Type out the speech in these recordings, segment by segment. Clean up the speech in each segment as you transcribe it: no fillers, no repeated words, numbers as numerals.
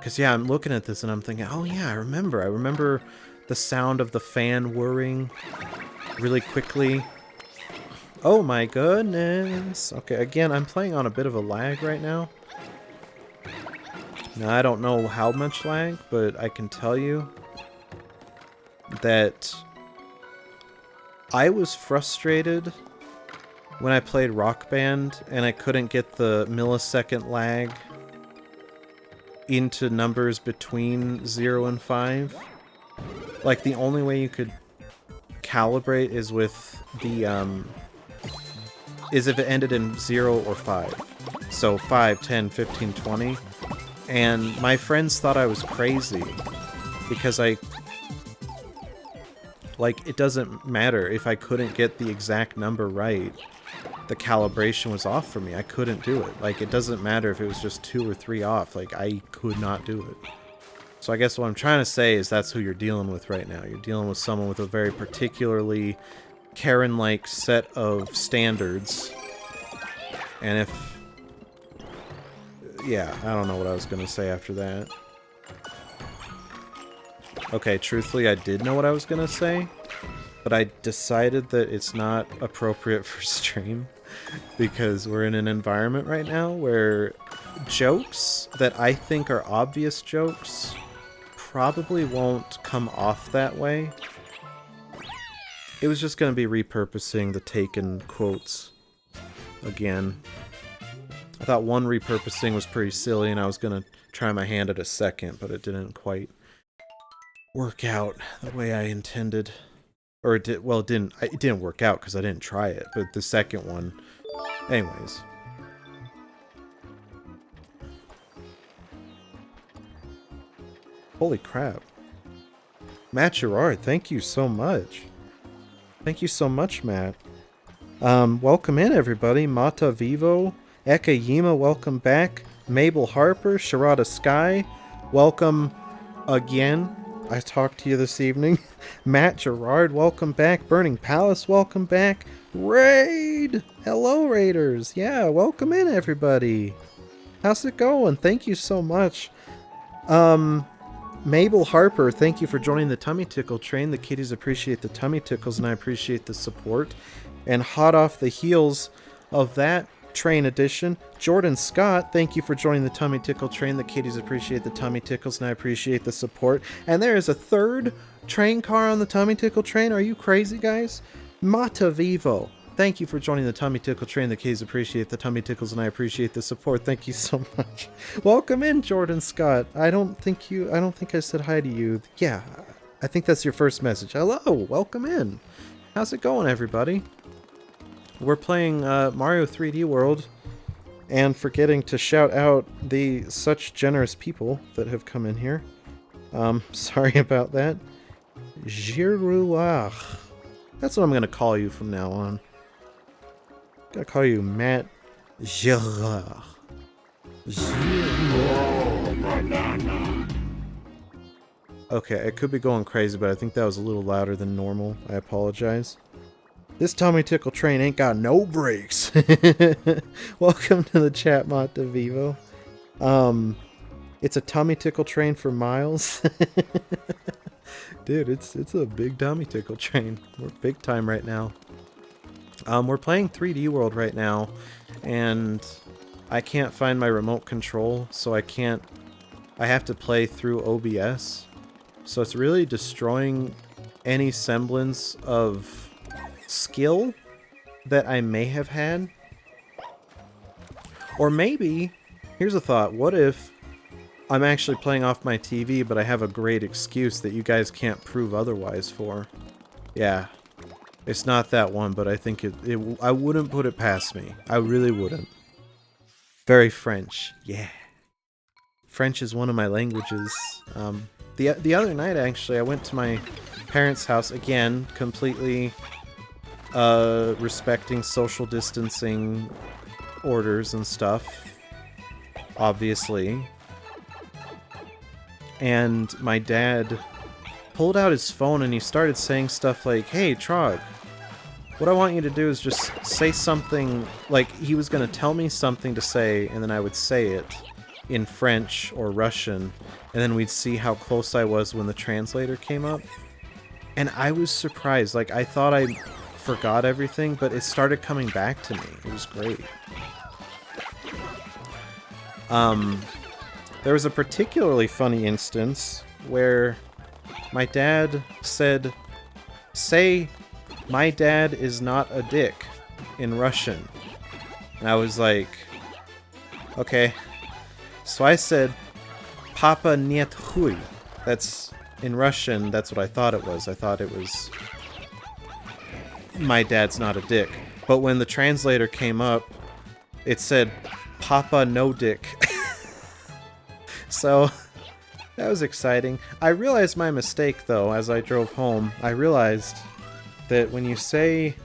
because yeah, I'm looking at this and I'm thinking, oh yeah, I remember the sound of the fan whirring really quickly. Oh my goodness. Okay, again, I'm playing on a bit of a lag right now. Now, I don't know how much lag, but I can tell you that I was frustrated when I played Rock Band and I couldn't get the millisecond lag into numbers between 0 and 5. Like, the only way you could calibrate is with the, is if it ended in 0 or 5. So 5, 10, 15, 20. And my friends thought I was crazy because like, it doesn't matter if I couldn't get the exact number right. The calibration was off for me. I couldn't do it. Like, it doesn't matter if it was just 2 or 3 off. Like, I could not do it. So I guess what I'm trying to say is that's who you're dealing with right now. You're dealing with someone with a very particularly Karen-like set of standards. And if... yeah, I don't know what I was going to say after that. Okay, truthfully, I did know what I was going to say, but I decided that it's not appropriate for stream because we're in an environment right now where jokes that I think are obvious jokes probably won't come off that way. It was just going to be repurposing the taken quotes again. I thought one repurposing was pretty silly and I was going to try my hand at a second, but it didn't quite work out the way I intended. Or it did, well, it didn't work out because I didn't try it, but the second one... anyways. Holy crap. Matt Gerard, thank you so much. Thank you so much, Matt. Welcome in, everybody. Mata Vivo, Eka Yima, welcome back. Mabel Harper, Sharada Sky, welcome again. I talked to you this evening. Matt Gerard, welcome back. Burning Palace, welcome back. Raid! Hello, Raiders. Yeah, welcome in, everybody. How's it going? Thank you so much. Mabel Harper, thank you for joining the Tummy Tickle train. The kiddies appreciate the tummy tickles, and I appreciate the support. And hot off the heels of that train edition, Jordan Scott, thank you for joining the Tummy Tickle train. The kiddies appreciate the tummy tickles, and I appreciate the support. And there is a third train car on the Tummy Tickle train. Are you crazy, guys? Mata Vivo, thank you for joining the Tummy Tickle train. The kiddies appreciate the tummy tickles, and I appreciate the support. Thank you so much. Welcome in, Jordan Scott. I don't think I said hi to you. Yeah, I think that's your first message. Hello, welcome in. How's it going, everybody? We're playing Mario 3D World, and forgetting to shout out the such generous people that have come in here. Sorry about that. Girouard. That's what I'm going to call you from now on. I'm going to call you Matt Girard. Okay, I could be going crazy, but I think that was a little louder than normal. I apologize. This Tummy Tickle train ain't got no brakes. Welcome to the chat, Mata Vivo. It's a Tummy Tickle train for miles. Dude, it's a big Tummy Tickle train. We're big time right now. We're playing 3D World right now, and I can't find my remote control, so I have to play through OBS. So it's really destroying any semblance of skill that I may have had. Or maybe, here's a thought, what if I'm actually playing off my TV, but I have a great excuse that you guys can't prove otherwise for? Yeah, it's not that one, but I think I wouldn't put it past me. I really wouldn't. Very French, yeah. French is one of my languages. The other night, actually, I went to my parents' house, again, completely respecting social distancing orders and stuff, obviously. And my dad pulled out his phone and he started saying stuff like, "Hey, Trog, what I want you to do is just say something," like he was going to tell me something to say and then I would say it. in French or Russian, and then we'd see how close I was when the translator came up. And I was surprised. Like, I thought I forgot everything, but it started coming back to me. It was great. There was a particularly funny instance where my dad said, "Say, my dad is not a dick," in Russian. And I was like, okay. So I said, "Papa нет хуй." That's, in Russian, that's what I thought it was. I thought it was, "My dad's not a dick." But when the translator came up, it said, "Papa no dick." So that was exciting. I realized my mistake, though, as I drove home. I realized that when you say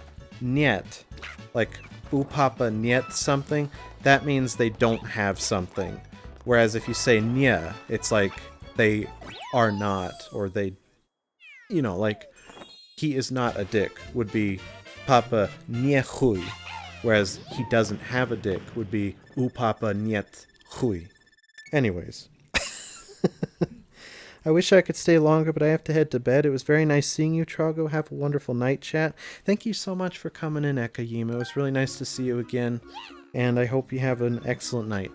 "niet," like "U papa niet something," that means they don't have something. Whereas if you say "nia," it's like they are not, or they, you know, like, he is not a dick would be "Papa nie chuj," whereas he doesn't have a dick would be "U papa niet chuj." Anyways. I wish I could stay longer, but I have to head to bed. It was very nice seeing you, Trago. Have a wonderful night, chat. Thank you so much for coming in, Ekayima. It was really nice to see you again, and I hope you have an excellent night.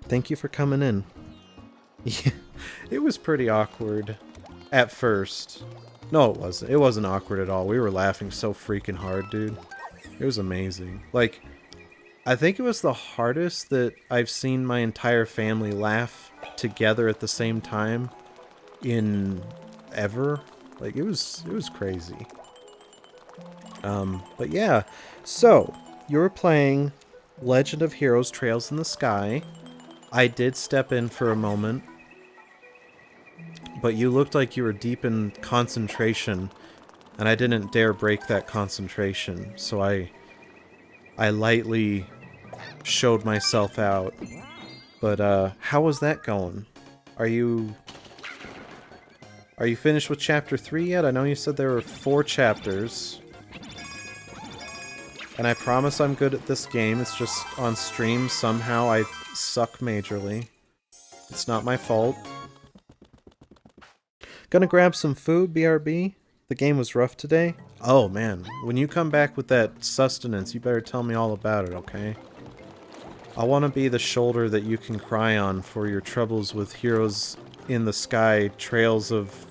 Thank you for coming in. Yeah, it was pretty awkward at first. No, it wasn't. It wasn't awkward at all. We were laughing so freaking hard, dude. It was amazing. Like, I think it was the hardest that I've seen my entire family laugh together at the same time in ever. Like, it was crazy. But yeah, so you were playing Legend of Heroes Trails in the Sky. I did step in for a moment, but you looked like you were deep in concentration, and I didn't dare break that concentration, so I lightly showed myself out. But how was that going? Are you finished with chapter 3 yet? I know you said there were 4 chapters. And I promise I'm good at this game. It's just on stream somehow I suck majorly. It's not my fault. Gonna grab some food, BRB. The game was rough today. Oh man, when you come back with that sustenance, you better tell me all about it, okay? I want to be the shoulder that you can cry on for your troubles with Heroes in the Sky, Trails of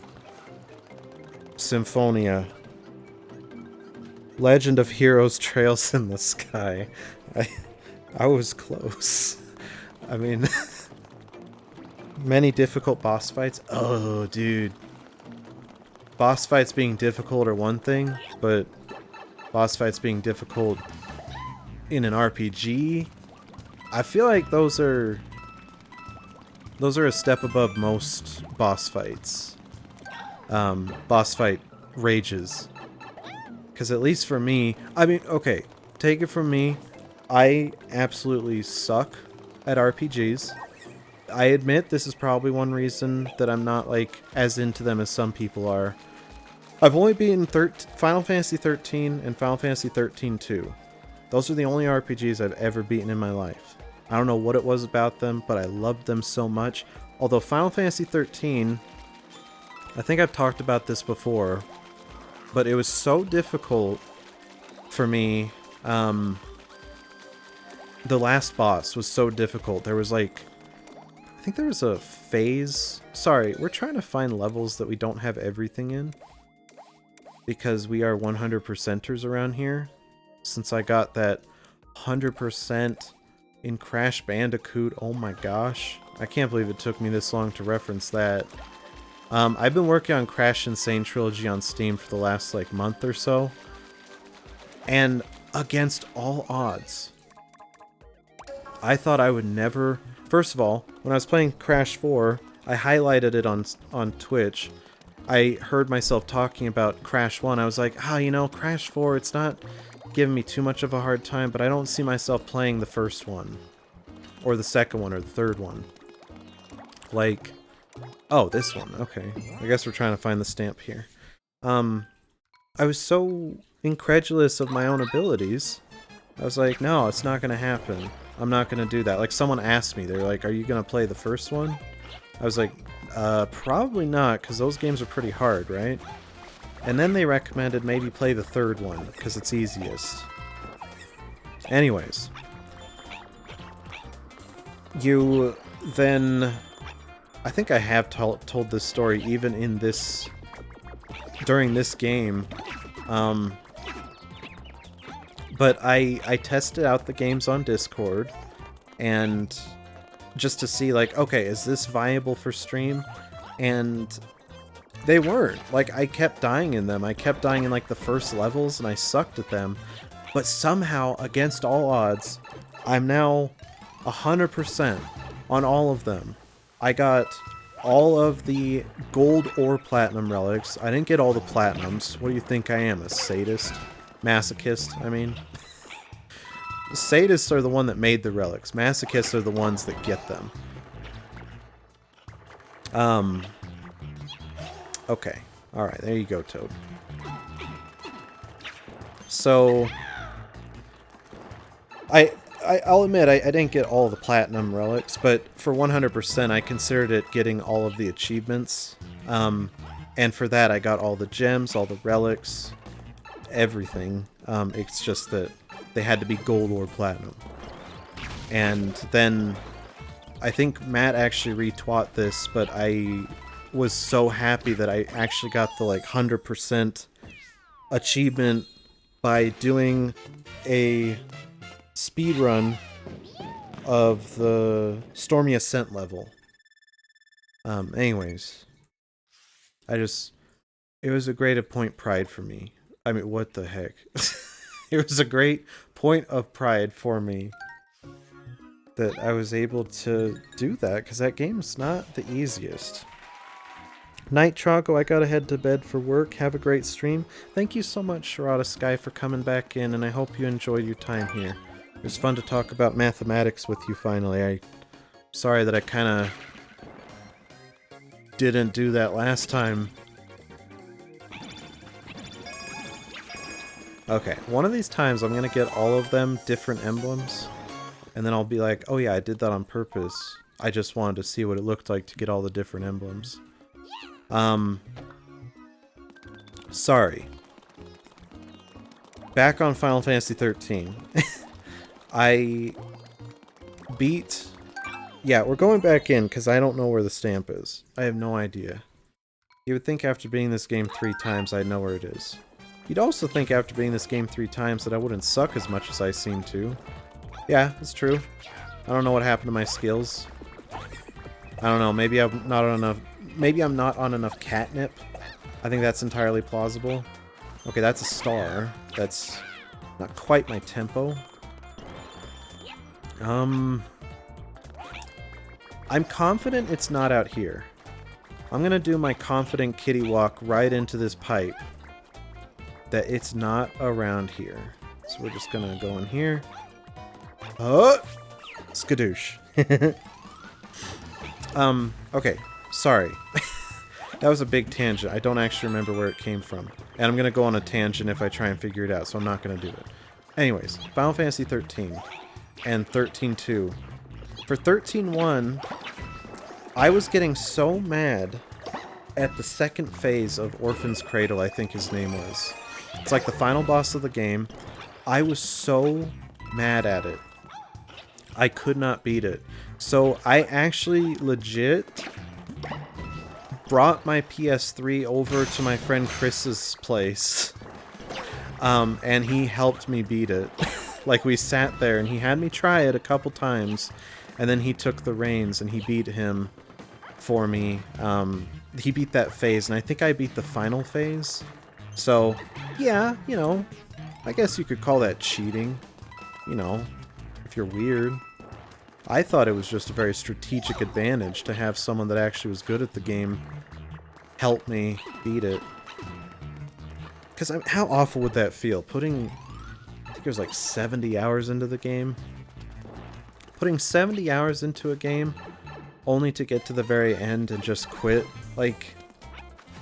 Symphonia. Legend of Heroes Trails in the Sky. I was close. I mean, many difficult boss fights. Oh, dude. Boss fights being difficult are one thing, but boss fights being difficult in an RPG, I feel like those are a step above most boss fights. Boss fight rages. Because at least for me, I mean, okay, take it from me, I absolutely suck at RPGs. I admit this is probably one reason that I'm not, like, as into them as some people are. I've only beaten Final Fantasy 13 and Final Fantasy 13-2. Those are the only RPGs I've ever beaten in my life. I don't know what it was about them, but I loved them so much. Although Final Fantasy 13, I think I've talked about this before, but it was so difficult for me. The last boss was so difficult. There was like, I think there was a phase. Sorry, we're trying to find levels that we don't have everything in, because we are 100%ers around here. Since I got that 100% in Crash Bandicoot, oh my gosh. I can't believe it took me this long to reference that. I've been working on Crash Insane Trilogy on Steam for the last like month or so. And against all odds, I thought I would never... First of all, when I was playing Crash 4, I highlighted it on Twitch. I heard myself talking about Crash 1. I was like, you know, Crash 4, it's not giving me too much of a hard time, but I don't see myself playing the first one. Or the second one, or the third one. Like... Oh, this one. Okay. I guess we're trying to find the stamp here. I was so incredulous of my own abilities. I was like, no, it's not going to happen. I'm not gonna do that. Like, someone asked me, they're like, are you gonna play the first one? I was like, probably not, because those games are pretty hard, right? And then they recommended maybe play the third one, because it's easiest. Anyways. You then... I think I have told this story even in this... during this game. But I tested out the games on Discord, and just to see, like, okay, is this viable for stream? And they weren't. Like, I kept dying in them. I kept dying in, like, the first levels, and I sucked at them. But somehow, against all odds, I'm now 100% on all of them. I got all of the gold or platinum relics. I didn't get all the platinums. What do you think I am, a sadist? Masochist, I mean. Sadists are the one that made the relics. Masochists are the ones that get them. Okay. Alright, there you go, Toad. So... I'll admit, I didn't get all the platinum relics, but for 100% I considered it getting all of the achievements. And for that I got all the gems, all the relics, everything. It's just that they had to be gold or platinum. And then I think Matt actually retweeted this, but I was so happy that I actually got the like 100% achievement by doing a speedrun of the Stormy Ascent level. Anyways, it was a great point of pride for me. I mean, what the heck? It was a great point of pride for me that I was able to do that, because that game's not the easiest. Night Trago, I gotta head to bed for work. Have a great stream. Thank you so much, Sharada Sky, for coming back in, and I hope you enjoyed your time here. It was fun to talk about mathematics with you finally. I'm sorry that I kind of didn't do that last time. Okay, one of these times I'm gonna get all of them different emblems, and then I'll be like, oh yeah, I did that on purpose. I just wanted to see what it looked like to get all the different emblems. Sorry. Back on Final Fantasy 13. I beat... Yeah, we're going back in, because I don't know where the stamp is. I have no idea. You would think after beating this game 3 times I'd know where it is. You'd also think after beating this game 3 times that I wouldn't suck as much as I seem to. Yeah, it's true. I don't know what happened to my skills. I don't know, maybe I'm not on enough catnip. I think that's entirely plausible. Okay, that's a star. That's not quite my tempo. I'm confident it's not out here. I'm gonna do my confident kitty walk right into this pipe. That it's not around here. So we're just gonna go in here. Oh! Skadoosh. Okay. Sorry. That was a big tangent. I don't actually remember where it came from. And I'm gonna go on a tangent if I try and figure it out, so I'm not gonna do it. Anyways, Final Fantasy 13 and 13.2. For 13.1, I was getting so mad at the second phase of Orphan's Cradle, I think his name was. It's like the final boss of the game. I was so mad at it. I could not beat it. So I actually legit brought my PS3 over to my friend Chris's place. And he helped me beat it. Like, we sat there and he had me try it a couple times. And then he took the reins and he beat him for me. He beat that phase, and I think I beat the final phase. So, yeah, you know, I guess you could call that cheating. You know, if you're weird. I thought it was just a very strategic advantage to have someone that actually was good at the game help me beat it. Because how awful would that feel? Putting, I think it was like 70 hours into the game. Putting 70 hours into a game only to get to the very end and just quit. Like,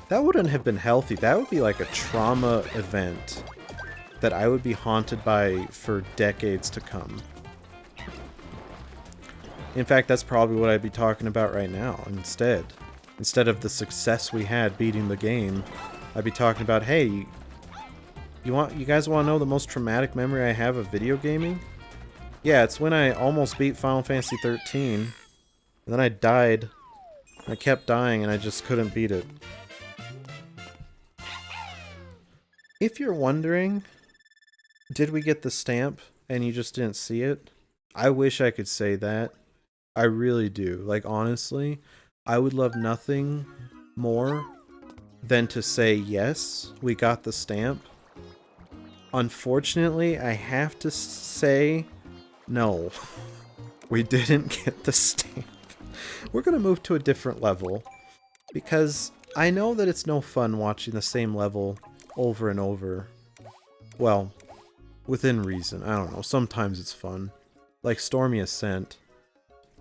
that wouldn't have been healthy. That would be like a trauma event that I would be haunted by for decades to come. In fact, that's probably what I'd be talking about right now instead. Instead of the success we had beating the game, I'd be talking about, hey, you guys want to know the most traumatic memory I have of video gaming? Yeah, it's when I almost beat Final Fantasy 13, and then I died. I kept dying, and I just couldn't beat it. If you're wondering, did we get the stamp and you just didn't see it? I wish I could say that. I really do. Like, honestly, I would love nothing more than to say, yes, we got the stamp. Unfortunately, I have to say, no, we didn't get the stamp. We're going to move to a different level, because I know that it's no fun watching the same level over and over. Well, within reason. I don't know. Sometimes it's fun. Like Stormy Ascent.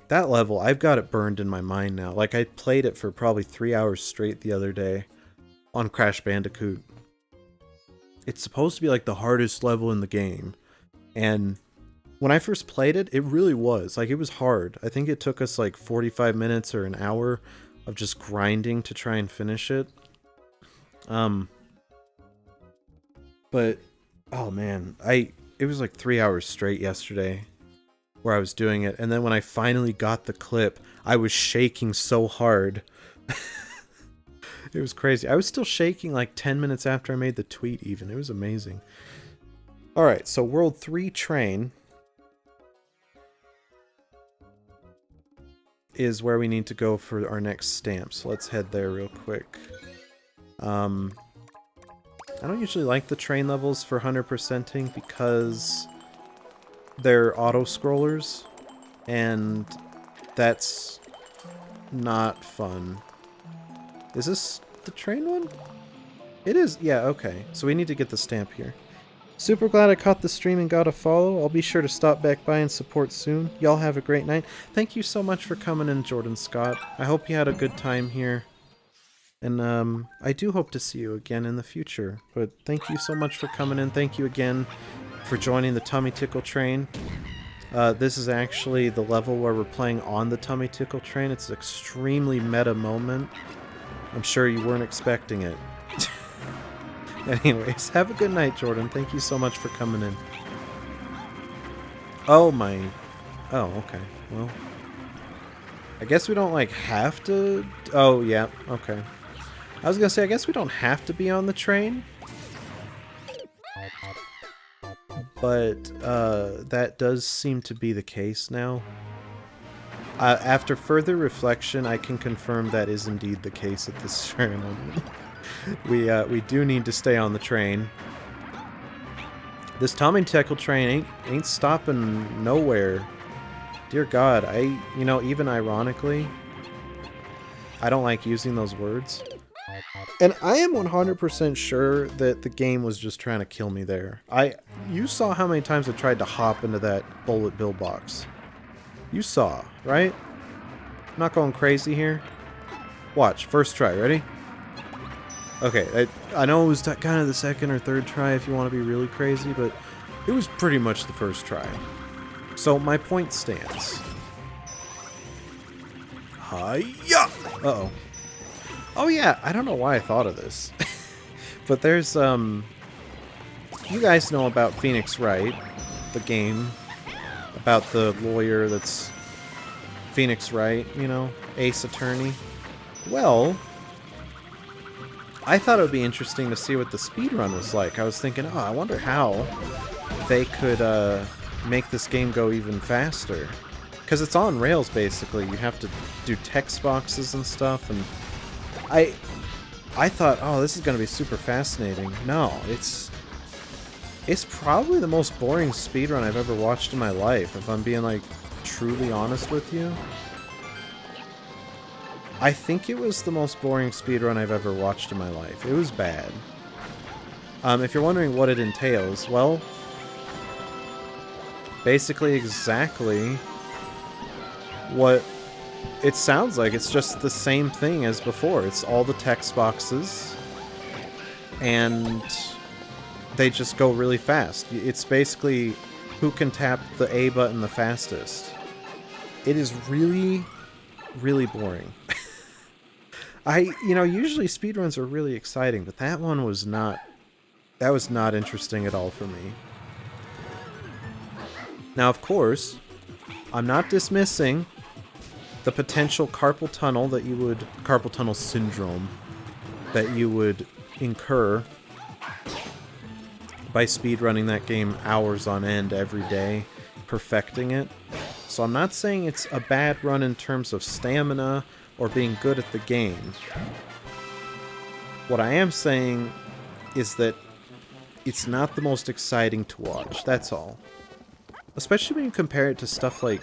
That level, I've got it burned in my mind now. Like, I played it for probably 3 hours straight the other day on Crash Bandicoot. It's supposed to be like the hardest level in the game. And when I first played it, it really was. Like, it was hard. I think it took us like 45 minutes or an hour of just grinding to try and finish it. But, oh man, it was like 3 hours straight yesterday where I was doing it. And then when I finally got the clip, I was shaking so hard. It was crazy. I was still shaking like 10 minutes after I made the tweet even. It was amazing. Alright, so World 3 Train is where we need to go for our next stamp. So let's head there real quick. I don't usually like the train levels for 100%ing because they're auto-scrollers, and that's not fun. Is this the train one? It is, yeah, okay. So we need to get the stamp here. Super glad I caught the stream and got a follow. I'll be sure to stop back by and support soon. Y'all have a great night. Thank you so much for coming in, Jordan Scott. I hope you had a good time here. And I do hope to see you again in the future. But thank you so much for coming in. Thank you again for joining the Tummy Tickle Train. This is actually the level where we're playing on the Tummy Tickle Train. It's an extremely meta moment. I'm sure you weren't expecting it. Anyways, have a good night, Jordan. Thank you so much for coming in. Oh my... Oh, okay. Well... I guess we don't, like, have to... Oh, yeah. Okay. I was gonna say, I guess we don't have to be on the train. But, that does seem to be the case now. After further reflection, I can confirm that is indeed the case at this very moment. We do need to stay on the train. This Tummy Tickle Train ain't stopping nowhere. Dear God, you know, even ironically, I don't like using those words. And I am 100% sure that the game was just trying to kill me there. You saw how many times I tried to hop into that bullet bill box. You saw, right? I'm not going crazy here. Watch, first try, ready? Okay, I know it was kind of the second or third try if you want to be really crazy, but it was pretty much the first try. So my point stands. Hi-ya! Uh-oh. Oh yeah, I don't know why I thought of this. But there's, you guys know about Phoenix Wright, the game. About the lawyer that's Phoenix Wright, you know, Ace Attorney. Well, I thought it would be interesting to see what the speedrun was like. I was thinking, oh, I wonder how they could make this game go even faster. Because it's on rails, basically. You have to do text boxes and stuff, and I thought, oh, this is going to be super fascinating. No, it's probably the most boring speedrun I've ever watched in my life, if I'm being, like, truly honest with you. I think it was the most boring speedrun I've ever watched in my life. It was bad. If you're wondering what it entails, well, basically exactly what it sounds like. It's just the same thing as before. It's all the text boxes, and they just go really fast. It's basically who can tap the A button the fastest. It is really, really boring. Usually speedruns are really exciting, but that one was not, that was not interesting at all for me. Now, of course, I'm not dismissing the potential carpal tunnel carpal tunnel syndrome that you would incur by speedrunning that game hours on end every day, perfecting it. So I'm not saying it's a bad run in terms of stamina or being good at the game. What I am saying is that it's not the most exciting to watch, that's all. Especially when you compare it to stuff like...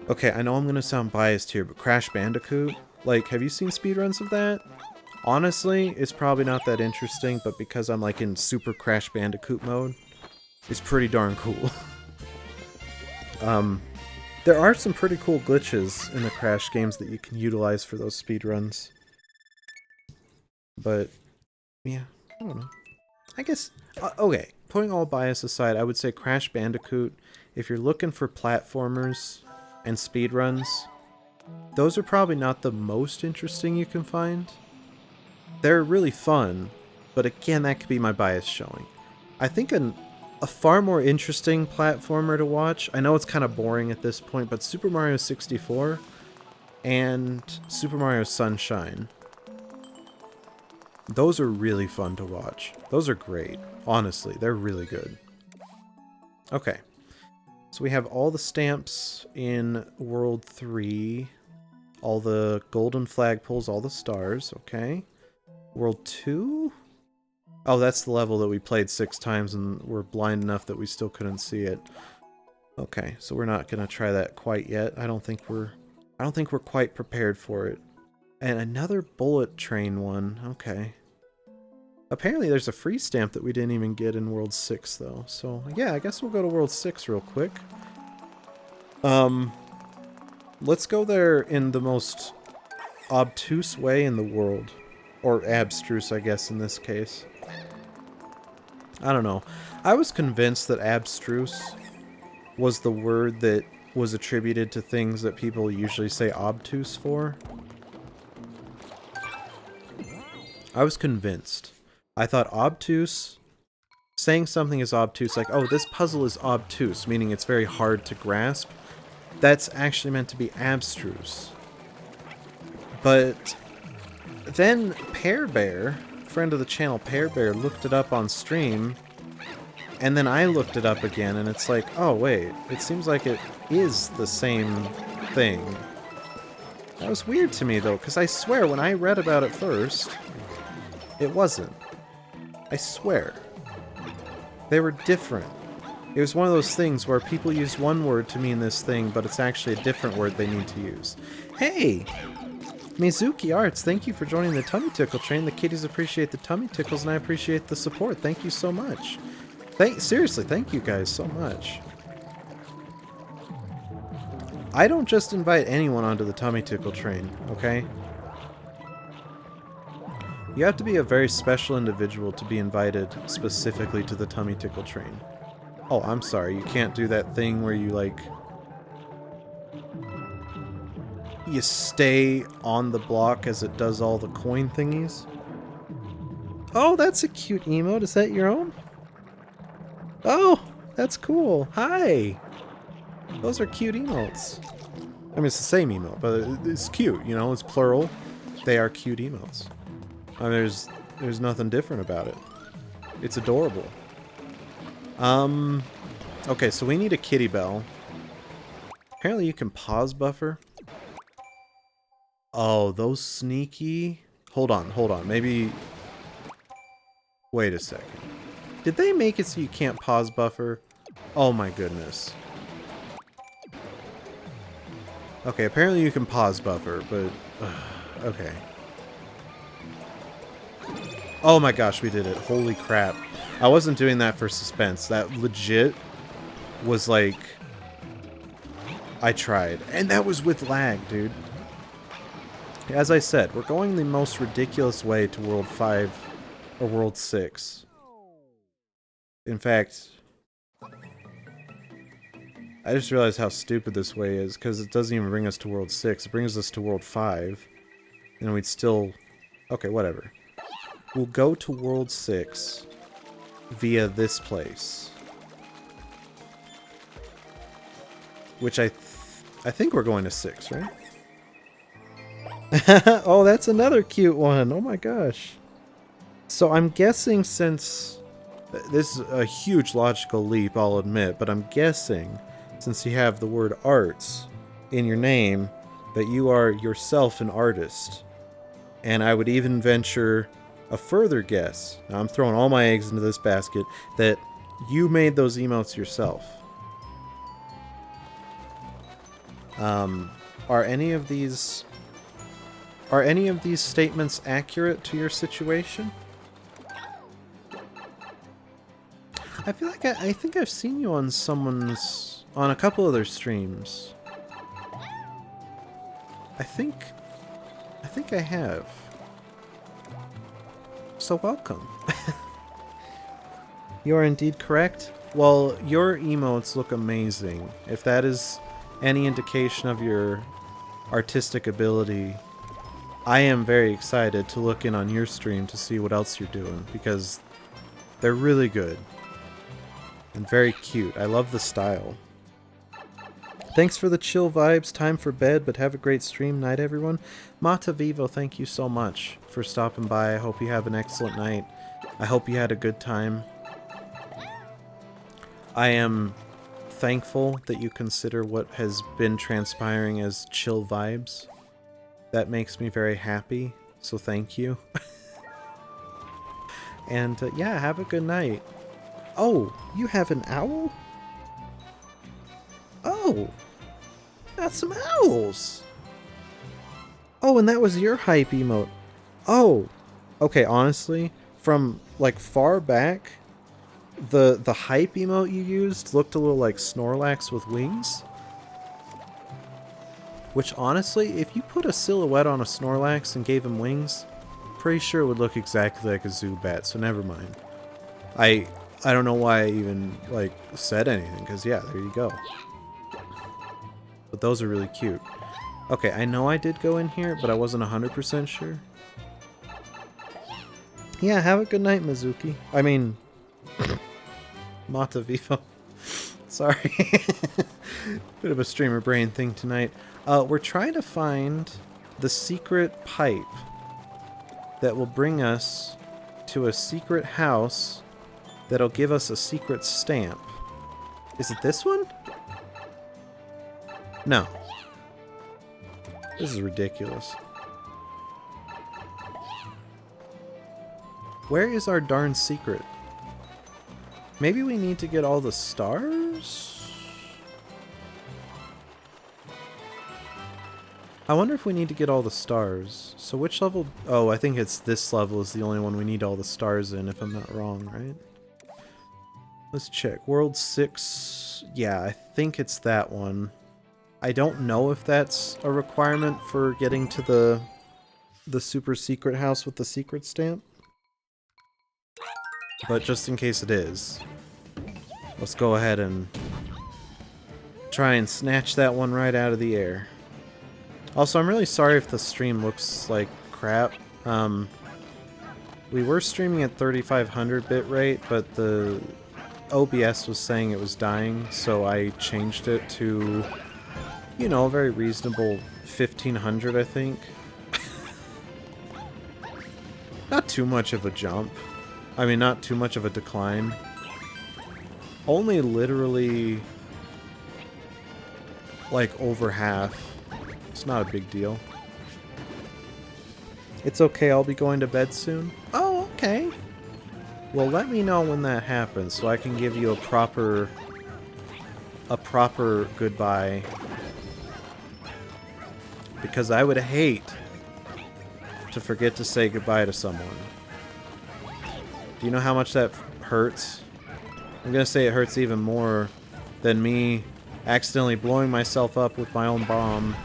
Okay, I know I'm gonna sound biased here, but Crash Bandicoot? Like, have you seen speedruns of that? Honestly, it's probably not that interesting, but because I'm like in super Crash Bandicoot mode, it's pretty darn cool. There are some pretty cool glitches in the Crash games that you can utilize for those speedruns. But, yeah, I don't know. I guess, okay, putting all bias aside, I would say Crash Bandicoot, if you're looking for platformers and speedruns, those are probably not the most interesting you can find. They're really fun, but again, that could be my bias showing. I think a far more interesting platformer to watch, I know it's kind of boring at this point, but Super Mario 64 and Super Mario Sunshine. Those are really fun to watch. Those are great. Honestly, they're really good. Okay. So we have all the stamps in World 3. All the golden flagpoles, all the stars. Okay. World 2? Oh, that's the level that we played 6 times and we're blind enough that we still couldn't see it. Okay, so we're not gonna try that quite yet. I don't think we're quite prepared for it. And another bullet train one. Okay. Apparently there's a free stamp that we didn't even get in World 6 though. So yeah, I guess we'll go to World 6 real quick. Let's go there in the most obtuse way in the world. Or abstruse, I guess, in this case. I don't know. I was convinced that abstruse was the word that was attributed to things that people usually say obtuse for. I was convinced. I thought obtuse, saying something is obtuse, like, oh, this puzzle is obtuse, meaning it's very hard to grasp. That's actually meant to be abstruse. But then Pear Bear, friend of the channel Pear Bear, looked it up on stream, and then I looked it up again, and it's like, oh wait, it seems like it is the same thing. That was weird to me though, because I swear when I read about it first, it wasn't. I swear. They were different. It was one of those things where people use one word to mean this thing, but it's actually a different word they need to use. Hey! Mizuki Arts, thank you for joining the Tummy Tickle train. The kiddies appreciate the tummy tickles, and I appreciate the support. Thank you so much. Seriously, thank you guys so much. I don't just invite anyone onto the Tummy Tickle train, okay? You have to be a very special individual to be invited specifically to the Tummy Tickle train. Oh, I'm sorry, you can't do that thing where you, like... you stay on the block as it does all the coin thingies. Oh, that's a cute emote. Is that your own? Oh, that's cool. Hi! Those are cute emotes. I mean, it's the same emote, but it's cute, you know? It's plural. They are cute emotes. I mean, there's nothing different about it. It's adorable. Okay, so we need a kitty bell. Apparently you can pause buffer. Oh, those sneaky... Hold on. Maybe... Wait a second. Did they make it so you can't pause buffer? Oh my goodness. Okay, apparently you can pause buffer, but... okay. Oh my gosh, we did it. Holy crap. I wasn't doing that for suspense. That legit was like... I tried. And that was with lag, dude. As I said, we're going the most ridiculous way to World 5 or World 6. In fact, I just realized how stupid this way is, because it doesn't even bring us to World 6. It brings us to World 5. And we'd still... Okay, whatever. We'll go to World 6 via this place. Which I think we're going to 6, right? Oh, that's another cute one. Oh my gosh. So I'm guessing, since... This is a huge logical leap, I'll admit, but I'm guessing, since you have the word arts in your name, that you are yourself an artist. And I would even venture a further guess, now I'm throwing all my eggs into this basket, that you made those emotes yourself. Are any of these statements accurate to your situation? I feel like I think I've seen you on on a couple other streams. I think I have. So welcome. You are indeed correct. Well, your emotes look amazing. If that is any indication of your artistic ability, I am very excited to look in on your stream to see what else you're doing, because they're really good. And very cute. I love the style. Thanks for the chill vibes. Time for bed, but have a great stream. Night, everyone. Mata Vivo, thank you so much for stopping by. I hope you have an excellent night. I hope you had a good time. I am thankful that you consider what has been transpiring as chill vibes. That makes me very happy, so thank you. And yeah, have a good night. Oh, you have an owl? Oh, got some owls. Oh, and that was your hype emote. Oh, okay, honestly, from like far back, the hype emote you used looked a little like Snorlax with wings. Which honestly, if you put a silhouette on a Snorlax and gave him wings, pretty sure it would look exactly like a Zubat, so never mind. I don't know why I even, like, said anything, because, yeah, there you go. But those are really cute. Okay, I know I did go in here, but I wasn't 100% sure. Yeah, have a good night, Mizuki. I mean... Mata Vivo. Sorry. Bit of a streamer brain thing tonight. We're trying to find the secret pipe that will bring us to a secret house that'll give us a secret stamp. Is it this one? No. This is ridiculous. Where is our darn secret? Maybe we need to get all the stars? I wonder if we need to get all the stars. So which level? Oh, I think it's this level is the only one we need all the stars in, if I'm not wrong, right? Let's check. World 6. Yeah, I think it's that one. I don't know if that's a requirement for getting to the super secret house with the secret stamp. But just in case it is, let's go ahead and try and snatch that one right out of the air. Also, I'm really sorry if the stream looks like crap. We were streaming at 3500 bitrate, but the OBS was saying it was dying, so I changed it to, you know, a very reasonable 1500, I think. Not too much of a jump. I mean, not too much of a decline. Only literally, like, over half. It's not a big deal. It's okay, I'll be going to bed soon. Oh, okay. Well, let me know when that happens so I can give you a proper goodbye. Because I would hate to forget to say goodbye to someone. Do you know how much that hurts? I'm gonna say it hurts even more than me accidentally blowing myself up with my own bomb.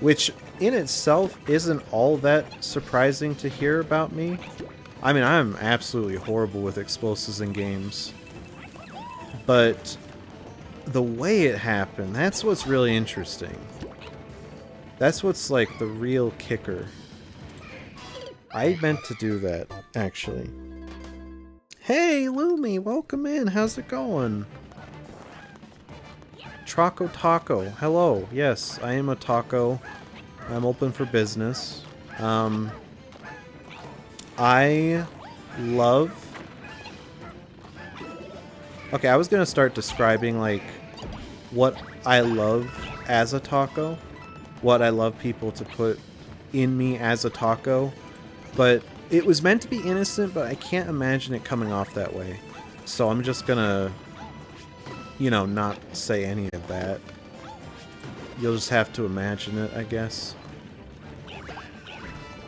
Which, in itself, isn't all that surprising to hear about me. I mean, I'm absolutely horrible with explosives in games. But the way it happened, that's what's really interesting. That's what's like the real kicker. I meant to do that, actually. Hey, Lumi, welcome in. How's it going? Troco Taco. Hello. Yes, I am a taco. I'm open for business. I love... Okay, I was gonna start describing, like, what I love as a taco. What I love people to put in me as a taco. But it was meant to be innocent, but I can't imagine it coming off that way. So I'm just gonna, you know, not say any of that. You'll just have to imagine it, I guess.